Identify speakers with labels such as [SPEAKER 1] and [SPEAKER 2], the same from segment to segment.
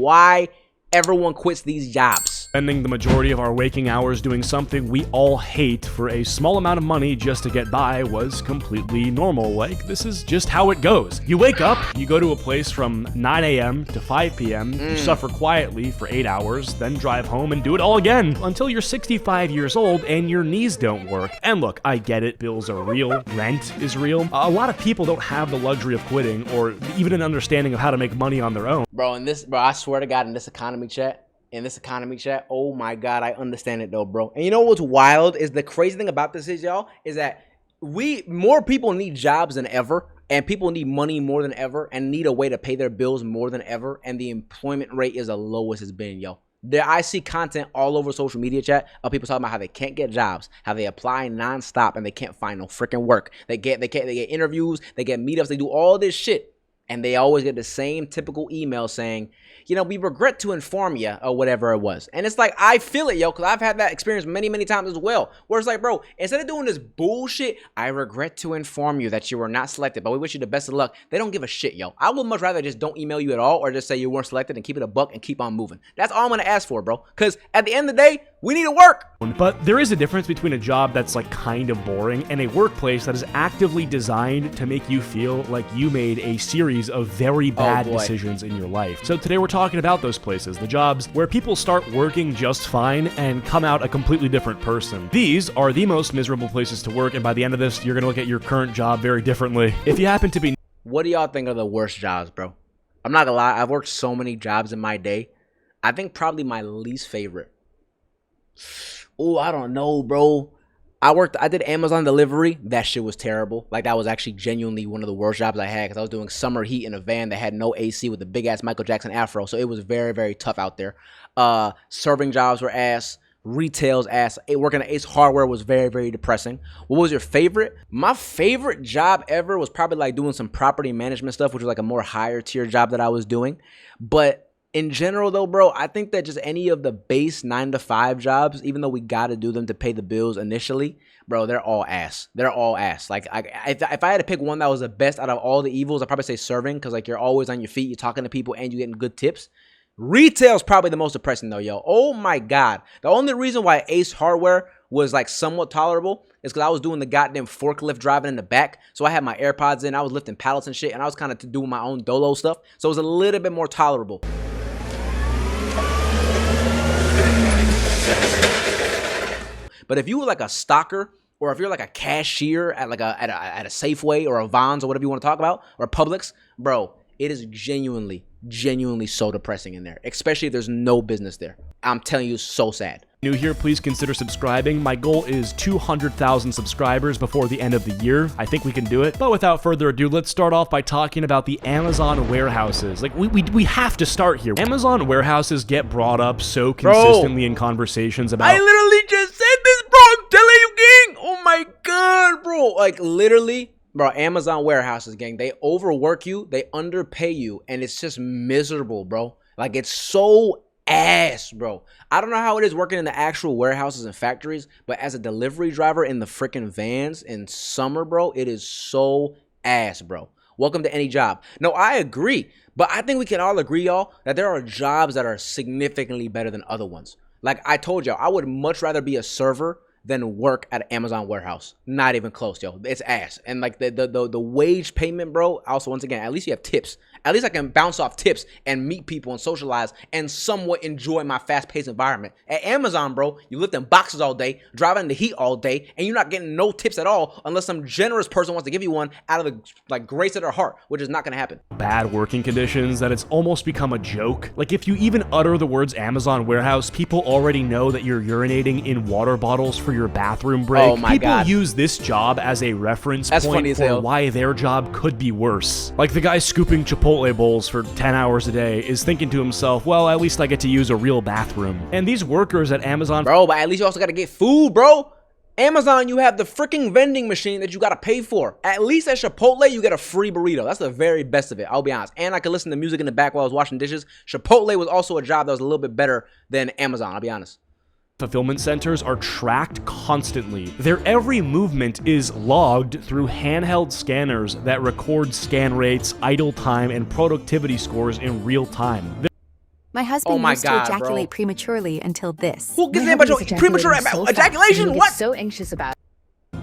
[SPEAKER 1] why everyone quits these jobs.
[SPEAKER 2] Spending the majority of our waking hours doing something we all hate for a small amount of money just to get by was completely normal. Like, this is just how it goes. You wake up, you go to a place from 9 a.m. to 5 p.m., you suffer quietly for 8 hours, then drive home and do it all again until you're 65 years old and your knees don't work. And look, I get it, bills are real, rent is real. A lot of people don't have the luxury of quitting or even an understanding of how to make money on their own.
[SPEAKER 1] Bro, I swear to God, in this economy chat, oh my God, I understand it though, bro. And you know what's wild is the crazy thing about this is, y'all, is that more people need jobs than ever, and people need money more than ever, and need a way to pay their bills more than ever, and the employment rate is the lowest it's been, yo. I see content all over social media chat of people talking about how they can't get jobs, how they apply nonstop and they can't find no freaking work. They get interviews, they get meetups, they do all this shit, and they always get the same typical email saying, you know, we regret to inform you, or whatever it was. And it's like, I feel it, yo, because I've had that experience many, many times as well, where it's like, bro, instead of doing this bullshit, I regret to inform you that you were not selected, but we wish you the best of luck. They don't give a shit, yo. I would much rather just don't email you at all, or just say you weren't selected and keep it a buck and keep on moving. That's all I'm going to ask for, bro, because at the end of the day, we need to work.
[SPEAKER 2] But there is a difference between a job that's like kind of boring and a workplace that is actively designed to make you feel like you made a series of very bad decisions in your life. So today we're talking about those places, the jobs where people start working just fine and come out a completely different person. These are the most miserable places to work, and by the end of this, you're gonna look at your current job very differently. If you happen to be...
[SPEAKER 1] What do y'all think are the worst jobs, bro? I'm not gonna lie, I've worked so many jobs in my day. I think probably my least favorite. Oh, I don't know, bro. I did Amazon delivery. That shit was terrible. Like, that was actually genuinely one of the worst jobs I had, because I was doing summer heat in a van that had no AC with a big ass Michael Jackson afro. So it was very, very tough out there. Serving jobs were ass. Retail's ass. Working at Ace Hardware was very, very depressing. What was your favorite? My favorite job ever was probably like doing some property management stuff, which was like a more higher tier job that I was doing. But in general, though, bro, I think that just any of the base 9-to-5 jobs, even though we got to do them to pay the bills initially, bro, they're all ass. They're all ass. Like, if I had to pick one that was the best out of all the evils, I'd probably say serving, because, like, you're always on your feet, you're talking to people, and you're getting good tips. Retail's probably the most depressing, though, yo. Oh, my God. The only reason why Ace Hardware was, like, somewhat tolerable is because I was doing the goddamn forklift driving in the back. So I had my AirPods in, I was lifting pallets and shit, and I was kind of doing my own dolo stuff. So it was a little bit more tolerable. But if you were like a stocker, or if you're like a cashier at like a Safeway or a Vons or whatever you want to talk about, or Publix, bro, it is genuinely so depressing in there, especially if there's no business there. I'm telling you, so sad.
[SPEAKER 2] New here, please consider subscribing. My goal is 200,000 subscribers before the end of the year. I think we can do it. But without further ado, let's start off by talking about the Amazon warehouses. Like, we have to start here. Amazon warehouses get brought up so consistently in conversations about...
[SPEAKER 1] I literally just said this, bro. I'm telling you, gang. Oh my God, bro. Like, literally... Bro, Amazon warehouses, gang, they overwork you, they underpay you, and it's just miserable, bro. Like, it's so ass, bro. I don't know how it is working in the actual warehouses and factories, but as a delivery driver in the freaking vans in summer, bro, it is so ass, bro. Welcome to any job. No, I agree, but I think we can all agree, y'all, that there are jobs that are significantly better than other ones. Like I told y'all, I would much rather be a server than work at an Amazon warehouse. Not even close, yo. It's ass. And like the wage payment, bro, also, once again, at least you have tips. At least I can bounce off tips and meet people and socialize and somewhat enjoy my fast-paced environment. At Amazon, bro, you lifting boxes all day, driving in the heat all day, and you're not getting no tips at all unless some generous person wants to give you one out of the like grace of their heart, which is not gonna happen.
[SPEAKER 2] Bad working conditions that it's almost become a joke. Like, if you even utter the words Amazon warehouse, people already know that you're urinating in water bottles for your bathroom break.
[SPEAKER 1] Oh my God.
[SPEAKER 2] People use this job as a reference point for why their job could be worse. Like, the guy scooping Chipotle bowls for 10 hours a day is thinking to himself, well, at least I get to use a real bathroom. And these workers at Amazon...
[SPEAKER 1] Bro, but at least you also got to get food, bro. Amazon, you have the freaking vending machine that you got to pay for. At least at Chipotle, you get a free burrito. That's the very best of it, I'll be honest. And I could listen to music in the back while I was washing dishes. Chipotle was also a job that was a little bit better than Amazon, I'll be honest.
[SPEAKER 2] Fulfillment centers are tracked constantly. Their every movement is logged through handheld scanners that record scan rates, idle time, and productivity scores in real time.
[SPEAKER 3] My
[SPEAKER 1] Oh
[SPEAKER 3] husband
[SPEAKER 1] my
[SPEAKER 3] used to
[SPEAKER 1] God,
[SPEAKER 3] ejaculate
[SPEAKER 1] bro.
[SPEAKER 3] prematurely until this.
[SPEAKER 1] Who gives
[SPEAKER 4] My
[SPEAKER 1] a damn
[SPEAKER 4] hubby
[SPEAKER 1] about
[SPEAKER 4] was
[SPEAKER 1] premature
[SPEAKER 4] ejaculating so fast,
[SPEAKER 1] ejaculation?
[SPEAKER 4] and he
[SPEAKER 1] What?
[SPEAKER 4] gets so anxious about it.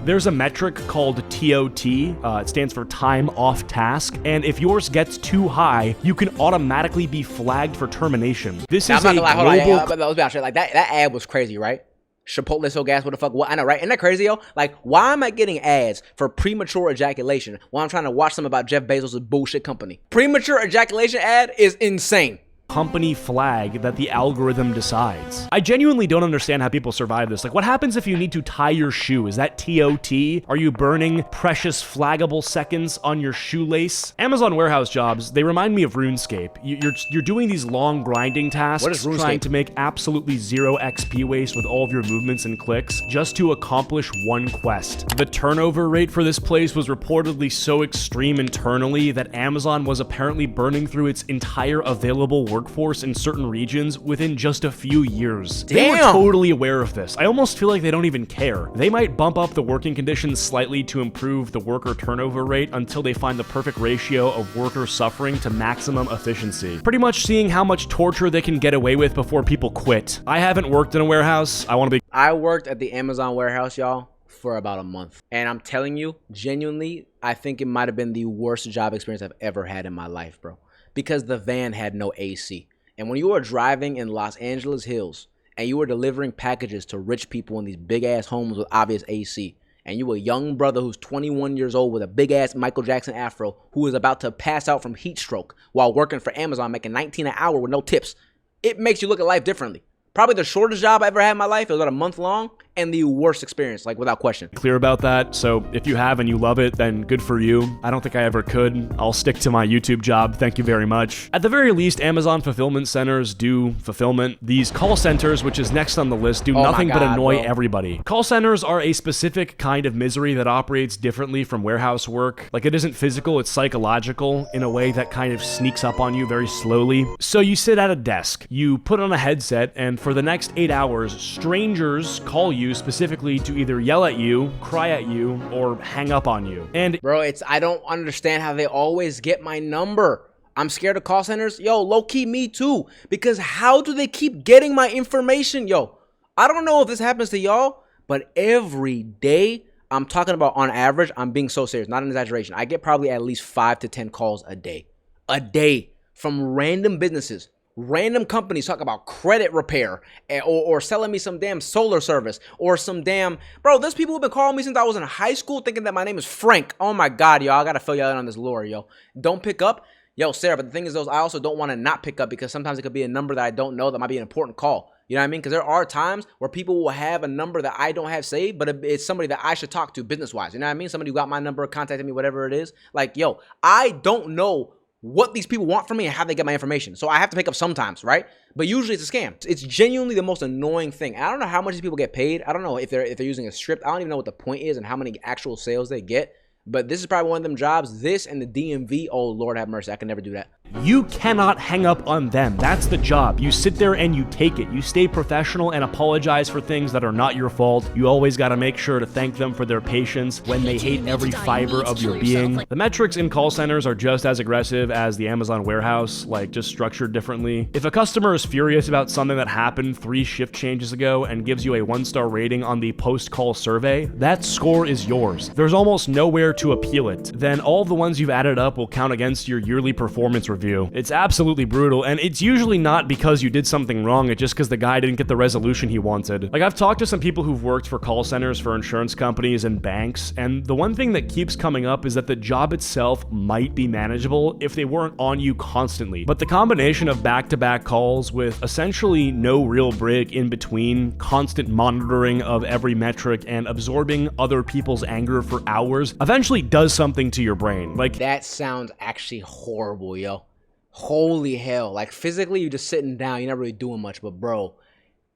[SPEAKER 2] There's a metric called TOT. It stands for time off task. And if yours gets too high, you can automatically be flagged for termination. This
[SPEAKER 1] Now,
[SPEAKER 2] is
[SPEAKER 1] I'm not
[SPEAKER 2] a
[SPEAKER 1] gonna lie, hold on,
[SPEAKER 2] global...
[SPEAKER 1] let's be honest, like that ad was crazy, right? Chipotle so gas, what the fuck? What? I know, right? Isn't that crazy, yo? Like, why am I getting ads for premature ejaculation while I'm trying to watch something about Jeff Bezos' bullshit company? Premature ejaculation ad is insane.
[SPEAKER 2] company flag that the algorithm decides. I genuinely don't understand how people survive this. Like, what happens if you need to tie your shoe? Is that TOT? Are you burning precious flaggable seconds on your shoelace? Amazon warehouse jobs, they remind me of RuneScape. You're doing these long grinding tasks,
[SPEAKER 1] What is RuneScape?
[SPEAKER 2] trying to make absolutely zero XP waste with all of your movements and clicks just to accomplish one quest. The turnover rate for this place was reportedly so extreme internally that Amazon was apparently burning through its entire available workforce in certain regions within just a few years. They were
[SPEAKER 1] Damn.
[SPEAKER 2] totally aware of this. I almost feel like they don't even care. They might bump up the working conditions slightly to improve the worker turnover rate until they find the perfect ratio of worker suffering to maximum efficiency. Pretty much seeing how much torture they can get away with before people quit. I haven't worked in a warehouse. I want to be...
[SPEAKER 1] I worked at the Amazon warehouse, y'all, for about a month. And I'm telling you, genuinely, I think it might have been the worst job experience I've ever had in my life, bro. Because the van had no AC. And when you were driving in Los Angeles Hills and you were delivering packages to rich people in these big-ass homes with obvious AC, and you were a young brother who's 21 years old with a big-ass Michael Jackson afro who is about to pass out from heat stroke while working for Amazon making $19 an hour with no tips, it makes you look at life differently. Probably the shortest job I ever had in my life. It was about a month long, and the worst experience, like without question.
[SPEAKER 2] clear about that. So if you have and you love it, then good for you. I don't think I ever could. I'll stick to my YouTube job. Thank you very much. At the very least, Amazon fulfillment centers do fulfillment. These call centers, which is next on the list, do
[SPEAKER 1] Oh my
[SPEAKER 2] nothing but
[SPEAKER 1] God,
[SPEAKER 2] annoy
[SPEAKER 1] bro.
[SPEAKER 2] everybody. Call centers are a specific kind of misery that operates differently from warehouse work. Like, it isn't physical, it's psychological in a way that kind of sneaks up on you very slowly. So you sit at a desk, you put on a headset, and for the next 8 hours, strangers call you specifically to either yell at you, cry at you, or hang up on you. And
[SPEAKER 1] Bro, I don't understand how they always get my number. I'm scared of call centers. Yo, low-key me too. Because how do they keep getting my information? Yo, I don't know if this happens to y'all, but every day, I'm talking about on average, I'm being so serious, not an exaggeration. I get probably at least 5 to 10 calls a day. A day from random businesses. Random companies talk about credit repair or selling me some damn solar service or some damn... Bro, there's people who've been calling me since I was in high school thinking that my name is Frank. Oh my God, y'all. I got to fill y'all in on this lore, yo. Don't pick up. Yo, Sarah, but the thing is, I also don't want to not pick up because sometimes it could be a number that I don't know that might be an important call. You know what I mean? Because there are times where people will have a number that I don't have saved, but it's somebody that I should talk to business-wise. You know what I mean? Somebody who got my number, contacted me, whatever it is. Like, yo, I don't know what these people want from me and how they get my information. So I have to pick up sometimes, right? But usually it's a scam. It's genuinely the most annoying thing. I don't know how much these people get paid. I don't know if they're using a script. I don't even know what the point is and how many actual sales they get. But this is probably one of them jobs. This and the DMV, oh, Lord have mercy. I can never do that.
[SPEAKER 2] you cannot hang up on them. That's the job. You sit there and you take it. You stay professional and apologize for things that are not your fault. You always got to make sure to thank them for their patience when they hate every fiber of your being. The metrics in call centers are just as aggressive as the Amazon warehouse, like just structured differently. If a customer is furious about something that happened 3 shift changes ago and gives you a 1-star rating on the post-call survey, that score is yours. There's almost nowhere to appeal it. Then all the ones you've added up will count against your yearly performance review. It's absolutely brutal, and it's usually not because you did something wrong, it's just because the guy didn't get the resolution he wanted. Like, I've talked to some people who've worked for call centers for insurance companies and banks, and the one thing that keeps coming up is that the job itself might be manageable if they weren't on you constantly. But the combination of back-to-back calls with essentially no real break in between, constant monitoring of every metric, and absorbing other people's anger for hours eventually does something to your brain. Like,
[SPEAKER 1] That sounds actually horrible, yo. Holy hell. Like, physically, you're just sitting down. You're not really doing much. But, bro,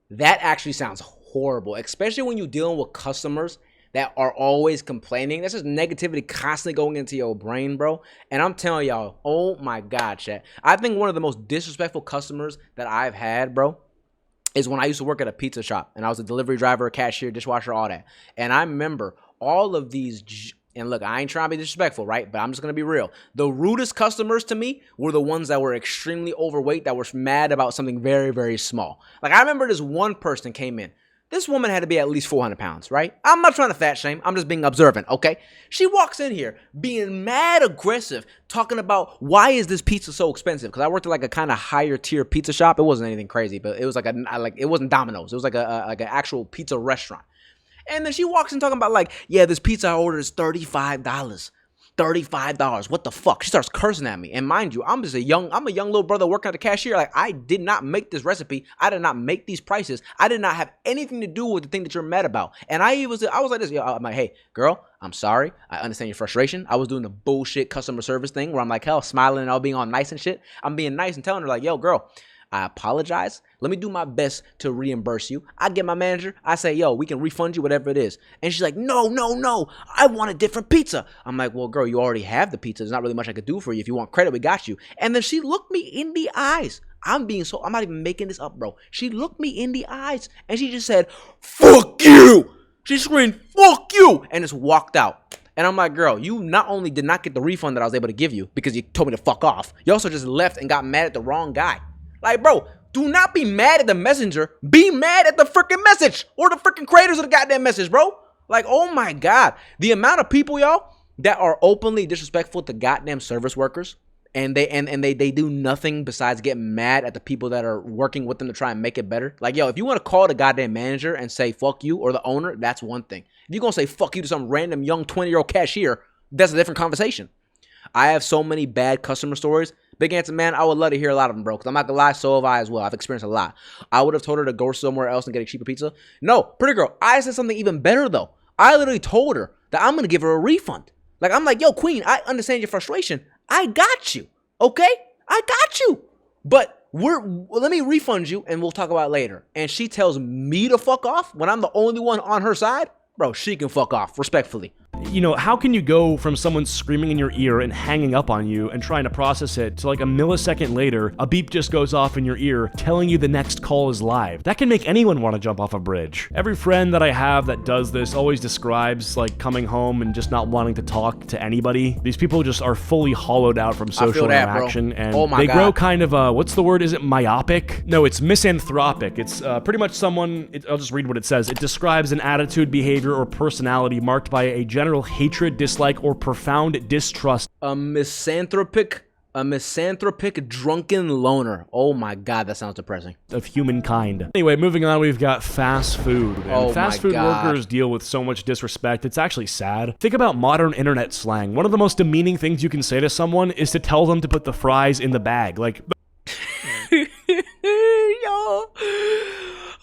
[SPEAKER 1] that actually sounds horrible. Especially when you're dealing with customers that are always complaining. That's just negativity constantly going into your brain, bro. And I'm telling y'all, oh, my God, chat. I think one of the most disrespectful customers that I've had, bro, is when I used to work at a pizza shop. And I was a delivery driver, cashier, dishwasher, all that. And I remember all of these And look, I ain't trying to be disrespectful, right? But I'm just going to be real. The rudest customers to me were the ones that were extremely overweight, that were mad about something very, very small. Like, I remember this one person came in. This woman had to be at least 400 pounds, right? I'm not trying to fat shame. I'm just being observant, okay? She walks in here being mad aggressive, talking about why is this pizza so expensive? Because I worked at like a kind of higher tier pizza shop. It wasn't anything crazy, but it was like it wasn't Domino's. It was like an actual pizza restaurant. And then she walks in talking about like, yeah, this pizza I ordered is $35. $35. What the fuck? She starts cursing at me. And mind you, I'm a young little brother working at the cashier. Like, I did not make this recipe. I did not make these prices. I did not have anything to do with the thing that you're mad about. And I was like this. I'm like, hey, girl, I'm sorry. I understand your frustration. I was doing the bullshit customer service thing where I'm like, hell, smiling and all being all nice and shit. I'm being nice and telling her like, yo, girl, I apologize. Let me do my best to reimburse you. I get my manager. I say, yo, we can refund you, whatever it is. And she's like, no. I want a different pizza. I'm like, well, girl, you already have the pizza. There's not really much I could do for you. If you want credit, we got you. And then she looked me in the eyes. I'm not even making this up, bro. She looked me in the eyes and she just said, fuck you. She screamed, fuck you. And just walked out. And I'm like, girl, you not only did not get the refund that I was able to give you because you told me to fuck off, you also just left and got mad at the wrong guy. Like, bro, do not be mad at the messenger. Be mad at the freaking message or the freaking creators of the goddamn message, bro. Like, oh my God. The amount of people, y'all, that are openly disrespectful to goddamn service workers and they do nothing besides get mad at the people that are working with them to try and make it better. Like, yo, if you want to call the goddamn manager and say fuck you or the owner, that's one thing. If you're going to say fuck you to some random young 20-year-old cashier, that's a different conversation. I have so many bad customer stories. Big answer, man, I would love to hear a lot of them, bro. Because I'm not going to lie, so have I as well. I've experienced a lot. I would have told her to go somewhere else and get a cheaper pizza. No, pretty girl, I said something even better, though. I literally told her that I'm going to give her a refund. Like, I'm like, yo, queen, I understand your frustration. I got you, okay? I got you. But let me refund you, and we'll talk about it later. And she tells me to fuck off when I'm the only one on her side. Bro, she can fuck off, respectfully.
[SPEAKER 2] You know, how can you go from someone screaming in your ear and hanging up on you and trying to process it to like a millisecond later, a beep just goes off in your ear telling you the next call is live? That can make anyone want to jump off a bridge. Every friend that I have that does this always describes like coming home and just not wanting to talk to anybody. These people just are fully hollowed out from social interaction,
[SPEAKER 1] bro.
[SPEAKER 2] And they grow kind of, what's the word? Is it myopic? No, it's misanthropic. It's pretty much someone, I'll just read what it says. It describes an attitude, behavior, or personality marked by a general hatred, dislike, or profound distrust.
[SPEAKER 1] A misanthropic drunken loner. Oh my God, that sounds depressing.
[SPEAKER 2] Of humankind. Anyway, moving on, we've got fast food. And fast food workers deal with so much disrespect. It's actually sad. Think about modern internet slang. One of the most demeaning things you can say to someone is to tell them to put the fries in the bag. Like,
[SPEAKER 1] yo,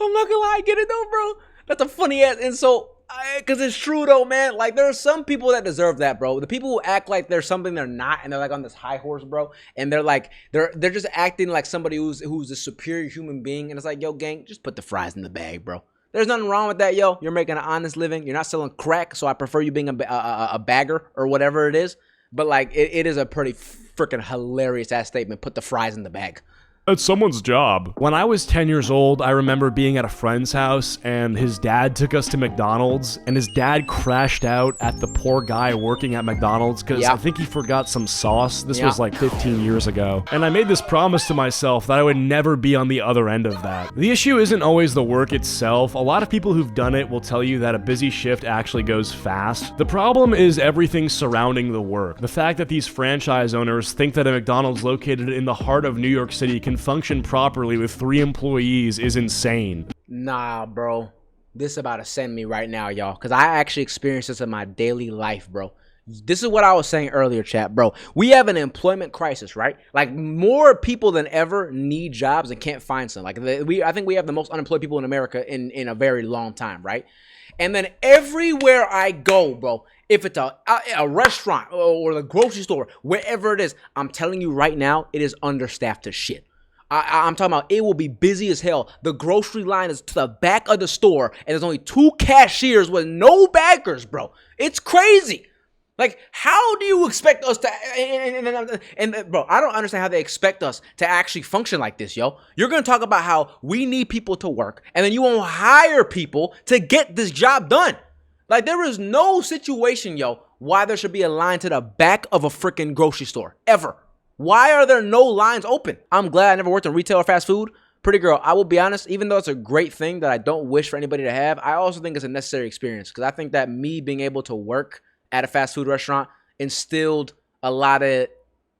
[SPEAKER 1] I'm not gonna lie, I get it though, bro. That's a funny ass insult. Because it's true though, man. Like, there are some people that deserve that, bro. The people who act like they're something they're not, and they're like on this high horse, bro. And they're like, they're just acting like somebody who's a superior human being. And it's like, yo, gang, just put the fries in the bag, bro. There's nothing wrong with that, yo. You're making an honest living. You're not selling crack, so I prefer you being a bagger or whatever it is. But like, it is a pretty freaking hilarious ass statement. Put the fries in the bag.
[SPEAKER 2] It's someone's job. When I was 10 years old, I remember being at a friend's house and his dad took us to McDonald's and his dad crashed out at the poor guy working at McDonald's because I think he forgot some sauce. This was like 15 years ago. And I made this promise to myself that I would never be on the other end of that. The issue isn't always the work itself. A lot of people who've done it will tell you that a busy shift actually goes fast. The problem is everything surrounding the work. The fact that these franchise owners think that a McDonald's located in the heart of New York City can function properly with 3 employees is insane.
[SPEAKER 1] Nah, bro. This about to send me right now, y'all. Because I actually experienced this in my daily life, bro. This is what I was saying earlier, chat, bro. We have an employment crisis, right? Like, more people than ever need jobs and can't find some. Like, I think we have the most unemployed people in America in a very long time, right? And then everywhere I go, bro, if it's a restaurant or the grocery store, wherever it is, I'm telling you right now, it is understaffed as shit. I'm talking about it will be busy as hell. The grocery line is to the back of the store, and there's only 2 cashiers with no baggers, bro. It's crazy. Like, how do you expect us to, and bro, I don't understand how they expect us to actually function like this, yo. You're going to talk about how we need people to work, and then you won't hire people to get this job done. Like, there is no situation, yo, why there should be a line to the back of a freaking grocery store, ever. Why are there no lines open? I'm glad I never worked in retail or fast food. Pretty girl, I will be honest, even though it's a great thing that I don't wish for anybody to have, I also think it's a necessary experience because I think that me being able to work at a fast food restaurant instilled a lot of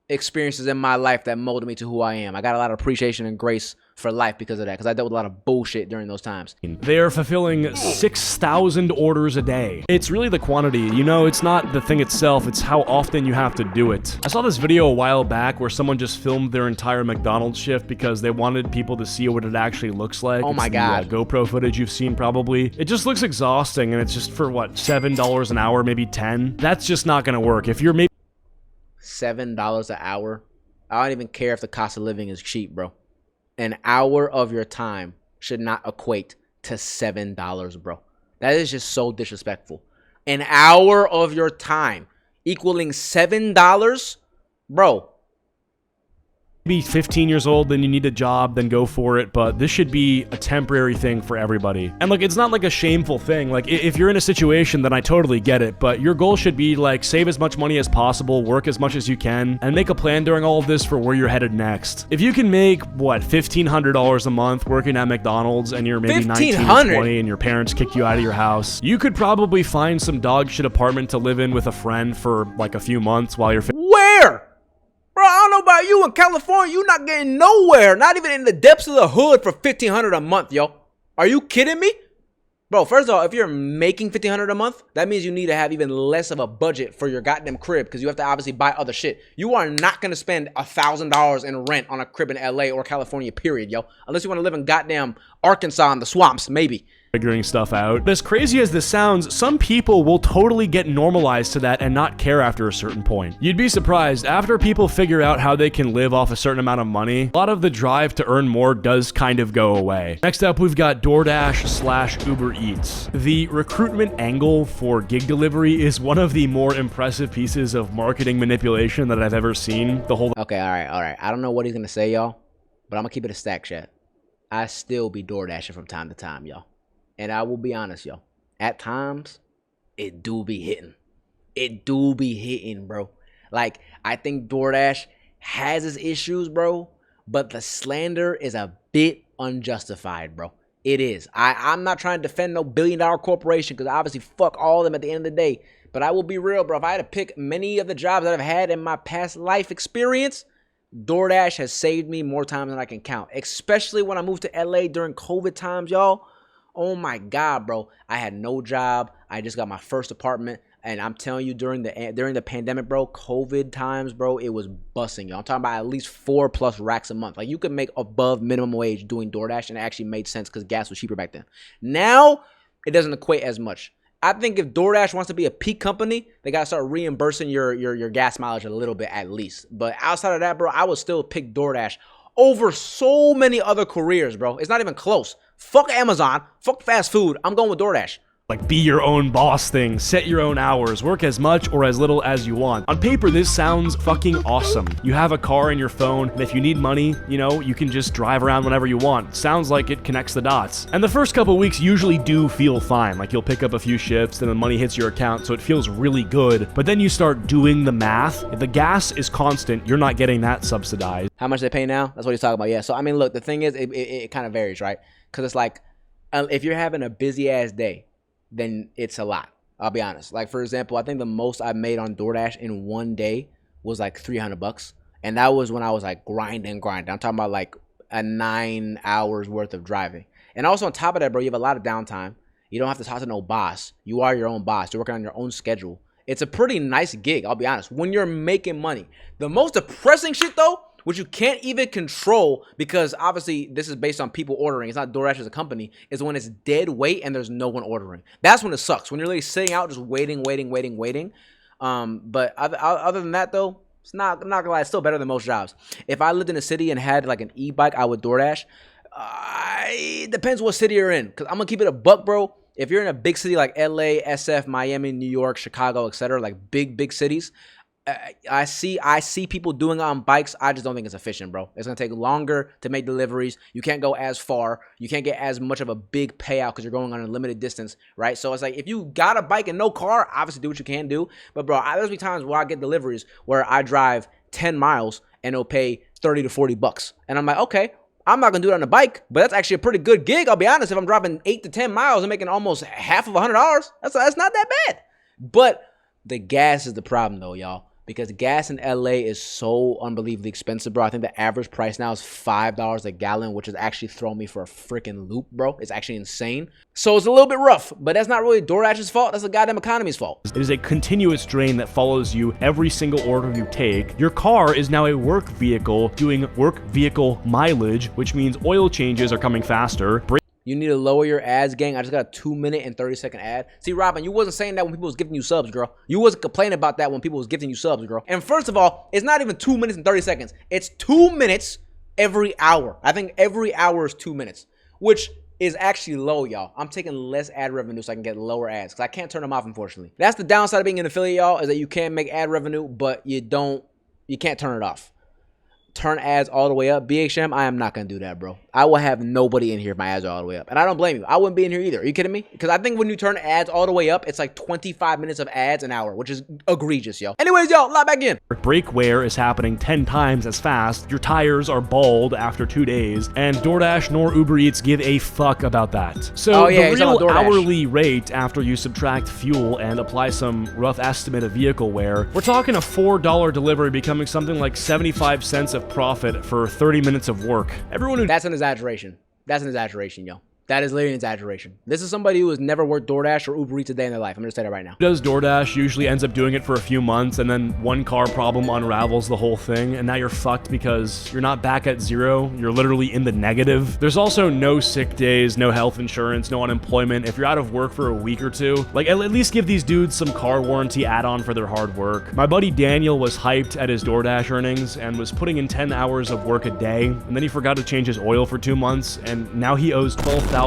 [SPEAKER 1] experiences in my life that molded me to who I am. I got a lot of appreciation and grace for life because of that, because I dealt with a lot of bullshit during those times.
[SPEAKER 2] They're fulfilling 6,000 orders a day. It's really the quantity, you know, it's not the thing itself, it's how often you have to do it. I saw this video a while back where someone just filmed their entire McDonald's shift because they wanted people to see what it actually looks like.
[SPEAKER 1] Oh my God.
[SPEAKER 2] The GoPro footage you've seen probably. It just looks exhausting, and it's just for what, $7 an hour, maybe 10? That's just not gonna work. If you're maybe
[SPEAKER 1] $7 an hour, I don't even care if the cost of living is cheap, bro. An hour of your time should not equate to $7, bro. That is just so disrespectful. An hour of your time equaling $7, bro.
[SPEAKER 2] be 15 years old, then you need a job, then go for it, but this should be a temporary thing for everybody. And look, it's not like a shameful thing. Like, if you're in a situation, then I totally get it, but your goal should be like, save as much money as possible, work as much as you can, and make a plan during all of this for where you're headed next. If you can make, what, $1,500 a month working at McDonald's, and you're maybe 19 or 20 and your parents kick you out of your house, you could probably find some dog shit apartment to live in with a friend for like a few months while you're
[SPEAKER 1] where? Bro, I don't know about you. In California, you're not getting nowhere. Not even in the depths of the hood for $1,500 a month, yo. Are you kidding me? Bro, first of all, if you're making $1,500 a month, that means you need to have even less of a budget for your goddamn crib because you have to obviously buy other shit. You are not going to spend $1,000 in rent on a crib in LA or California, period, yo. Unless you want to live in goddamn Arkansas in the swamps, maybe.
[SPEAKER 2] Figuring stuff out. But as crazy as this sounds, some people will totally get normalized to that and not care after a certain point. You'd be surprised, after people figure out how they can live off a certain amount of money, a lot of the drive to earn more does kind of go away. Next up, we've got DoorDash/Uber Eats. The recruitment angle for gig delivery is one of the more impressive pieces of marketing manipulation that I've ever seen. The whole
[SPEAKER 1] Okay, all right. I don't know what he's going to say, y'all, but I'm going to keep it a stack chat. I still be DoorDashing from time to time, y'all. And I will be honest, yo. At times, it do be hitting. It do be hitting, bro. Like, I think DoorDash has its issues, bro. But the slander is a bit unjustified, bro. It is. I'm not trying to defend no billion-dollar corporation because obviously fuck all of them at the end of the day. But I will be real, bro. If I had to pick many of the jobs that I've had in my past life experience, DoorDash has saved me more times than I can count. Especially when I moved to LA during COVID times, y'all. Oh my God, bro. I had no job. I just got my first apartment. And I'm telling you, during the pandemic, bro, COVID times, bro, it was busting, yo. I'm talking about at least 4+ racks a month. Like, you could make above minimum wage doing DoorDash, and it actually made sense because gas was cheaper back then. Now, it doesn't equate as much. I think if DoorDash wants to be a peak company, they got to start reimbursing your gas mileage a little bit at least. But outside of that, bro, I would still pick DoorDash over so many other careers, bro. It's not even close. Fuck Amazon. Fuck fast food. I'm going with DoorDash.
[SPEAKER 2] like be your own boss thing, set your own hours, work as much or as little as you want. On paper, this sounds fucking awesome. You have a car and your phone, and if you need money, you know, you can just drive around whenever you want. Sounds like it connects the dots. And the first couple weeks usually do feel fine. Like you'll pick up a few shifts and the money hits your account, so it feels really good. But then you start doing the math. If the gas is constant, you're not getting that subsidized.
[SPEAKER 1] How much they pay now? That's what he's talking about. Yeah. So, I mean, look, the thing is, it kind of varies, right? Because it's like, if you're having a busy ass day, then it's a lot. I'll be honest. Like, for example, I think the most I made on DoorDash in one day was like $300. And that was when I was like grinding. I'm talking about like a 9 hours worth of driving. And also on top of that, bro, you have a lot of downtime. You don't have to talk to no boss. You are your own boss. You're working on your own schedule. It's a pretty nice gig, I'll be honest, when you're making money. The most depressing shit, though, which you can't even control because obviously this is based on people ordering. It's not DoorDash as a company. Is when it's dead weight and there's no one ordering. That's when it sucks. When you're really sitting out just waiting. But other than that, though, I'm not gonna lie, it's still better than most jobs. If I lived in a city and had like an e-bike, I would DoorDash. It depends what city you're in. Because I'm gonna keep it a buck, bro. If you're in a big city like LA, SF, Miami, New York, Chicago, etc., like big cities, I see people doing it on bikes. I just don't think it's efficient, bro. It's gonna take longer to make deliveries. You can't go as far. You can't get as much of a big payout because you're going on a limited distance, right? So it's like if you got a bike and no car, obviously do what you can do. But bro, there's be times where I get deliveries where I drive 10 miles and it'll pay 30 to 40 bucks, and I'm like, okay, I'm not gonna do it on a bike, but that's actually a pretty good gig. I'll be honest. If I'm driving 8 to 10 miles and making almost half of $100, that's not that bad. But the gas is the problem, though, y'all. Because gas in LA is so unbelievably expensive, bro. I think the average price now is $5 a gallon, which is actually throwing me for a freaking loop, bro. It's actually insane. So it's a little bit rough, but that's not really DoorDash's fault. That's the goddamn economy's fault.
[SPEAKER 2] It is a continuous drain that follows you every single order you take. Your car is now a work vehicle doing work vehicle mileage, which means oil changes are coming faster.
[SPEAKER 1] You need to lower your ads, gang. I just got a 2-minute and 30-second ad. See, Robin, you wasn't saying that when people was gifting you subs, girl. You wasn't complaining about that when people was gifting you subs, girl. And first of all, it's not even 2 minutes and 30 seconds. It's 2 minutes every hour. I think every hour is 2 minutes, which is actually low, y'all. I'm taking less ad revenue so I can get lower ads because I can't turn them off, unfortunately. That's the downside of being an affiliate, y'all, is that you can make ad revenue, but you can't turn it off. Turn ads all the way up. BHM, I am not going to do that, bro. I will have nobody in here if my ads are all the way up. And I don't blame you. I wouldn't be in here either. Are you kidding me? Because I think when you turn ads all the way up, it's like 25 minutes of ads an hour, which is egregious, yo. Anyways, y'all, log back in.
[SPEAKER 2] Brake wear is happening 10 times as fast. Your tires are bald after 2 days. And DoorDash nor Uber Eats give a fuck about that. So the real hourly rate after you subtract fuel and apply some rough estimate of vehicle wear, we're talking a $4 delivery becoming something like 75 cents of profit for 30 minutes of work. Everyone who—
[SPEAKER 1] That's an exaggeration. That's an exaggeration, yo. That is literally an exaggeration. This is somebody who has never worked DoorDash or Uber Eats a day in their life. I'm going to say that right now.
[SPEAKER 2] Does DoorDash usually ends up doing it for a few months, and then one car problem unravels the whole thing, and now you're fucked because you're not back at zero. You're literally in the negative. There's also no sick days, no health insurance, no unemployment. If you're out of work for a week or two, like at least give these dudes some car warranty add-on for their hard work. My buddy Daniel was hyped at his DoorDash earnings and was putting in 10 hours of work a day, and then he forgot to change his oil for 2 months, and now he owes $12,000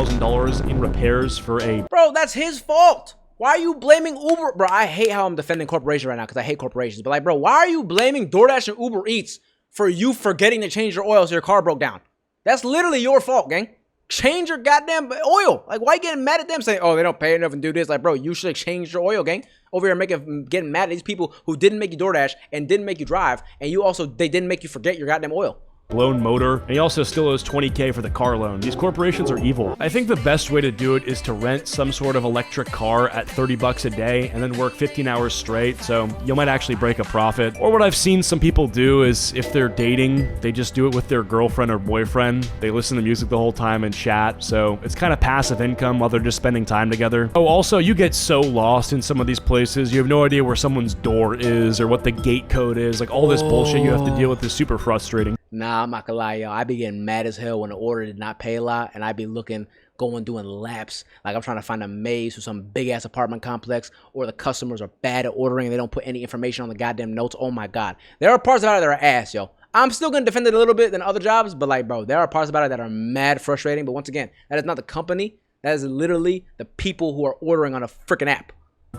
[SPEAKER 2] in repairs for a—
[SPEAKER 1] Bro, that's his fault. Why are you blaming Uber? Bro, I hate how I'm defending corporations right now because I hate corporations. But like, bro, why are you blaming DoorDash and Uber Eats for you forgetting to change your oil so your car broke down? That's literally your fault, gang. Change your goddamn oil. Like, why are you getting mad at them saying, oh, they don't pay enough and do this? Like, bro, you should change your oil, gang. Over here getting mad at these people who didn't make you DoorDash and didn't make you drive. And they didn't make you forget your goddamn oil.
[SPEAKER 2] Blown motor, and he also still owes $20K for the car loan. These corporations are evil. I think the best way to do it is to rent some sort of electric car at 30 bucks a day and then work 15 hours straight, so you might actually break a profit. Or what I've seen some people do is if they're dating, they just do it with their girlfriend or boyfriend. They listen to music the whole time and chat, so it's kind of passive income while they're just spending time together. Oh, also, you get so lost in some of these places, you have no idea where someone's door is or what the gate code is. Like, all this bullshit you have to deal with is super frustrating.
[SPEAKER 1] Nah, I'm not gonna lie, y'all. I be getting mad as hell when the order did not pay a lot, and I be doing laps. Like I'm trying to find a maze for some big ass apartment complex, or the customers are bad at ordering and they don't put any information on the goddamn notes. Oh my god. There are parts about it that are ass, yo. I'm still gonna defend it a little bit than other jobs, but like, bro, there are parts about it that are mad frustrating. But once again, that is not the company. That is literally the people who are ordering on a freaking app.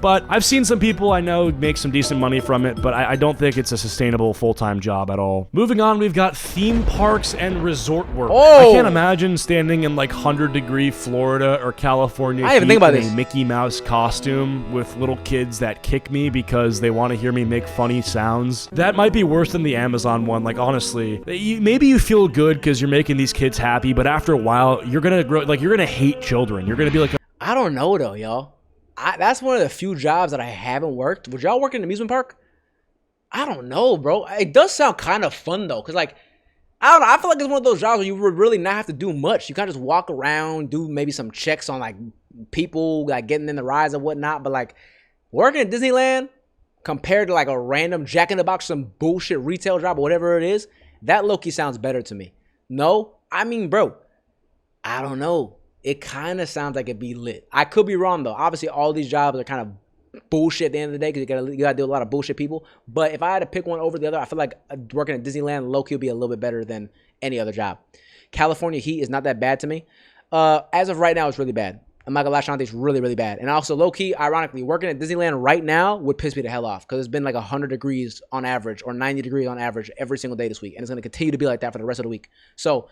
[SPEAKER 2] But I've seen some people I know make some decent money from it, but I don't think it's a sustainable full-time job at all. Moving on, we've got theme parks and resort work. I can't imagine standing in like 100-degree Florida or California
[SPEAKER 1] I even think about this.
[SPEAKER 2] A Mickey Mouse costume with little kids that kick me because they want to hear me make funny sounds. That might be worse than the Amazon one, like honestly. Maybe you feel good because you're making these kids happy, but after a while, you're gonna grow, like you're gonna hate children. You're gonna be like,
[SPEAKER 1] I don't know though, y'all. That's one of the few jobs that I haven't worked. Would y'all work in an amusement park? I don't know, bro. It does sound kind of fun, though. Because, like, I don't know. I feel like it's one of those jobs where you would really not have to do much. You kind of just walk around, do maybe some checks on, like, people, like, getting in the rides and whatnot. But, like, working at Disneyland compared to, like, a random jack-in-the-box, some bullshit retail job or whatever it is, that low-key sounds better to me. No? I mean, bro, I don't know. It kind of sounds like it'd be lit. I could be wrong, though. Obviously, all these jobs are kind of bullshit at the end of the day because you gotta deal with a lot of bullshit people. But if I had to pick one over the other, I feel like working at Disneyland low-key would be a little bit better than any other job. California heat is not that bad to me. As of right now, it's really bad. I'm not gonna lie, Shantae's really, really bad. And also, low key, ironically, working at Disneyland right now would piss me the hell off because it's been like 100 degrees on average or 90 degrees on average every single day this week, and it's gonna continue to be like that for the rest of the week. So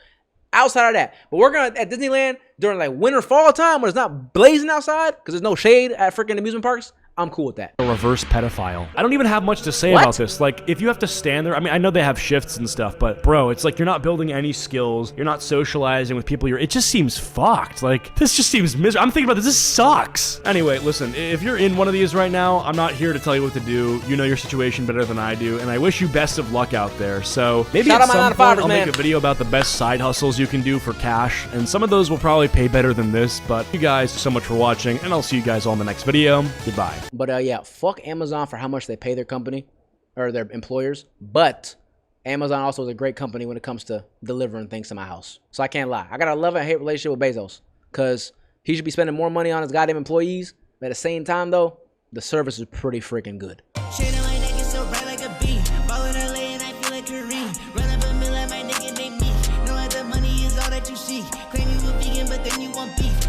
[SPEAKER 1] outside of that, but working at Disneyland during like winter, fall time when it's not blazing outside because there's no shade at freaking amusement parks, I'm cool with that.
[SPEAKER 2] A reverse pedophile. I don't even have much to say about this. Like, if you have to stand there, I mean, I know they have shifts and stuff, but bro, it's like you're not building any skills. You're not socializing with people. It just seems fucked. Like, this just seems miserable. I'm thinking about this. This sucks. Anyway, listen, if you're in one of these right now, I'm not here to tell you what to do. You know your situation better than I do, and I wish you best of luck out there. So maybe at some point I'll make a video about the best side hustles you can do for cash, and some of those will probably pay better than this, but you guys so much for watching, and I'll see you guys all in the next video. Goodbye.
[SPEAKER 1] But yeah, fuck Amazon for how much they pay their company or their employers. But Amazon also is a great company when it comes to delivering things to my house. So I can't lie. I got a love and hate relationship with Bezos because he should be spending more money on his goddamn employees. But at the same time, though, the service is pretty freaking good.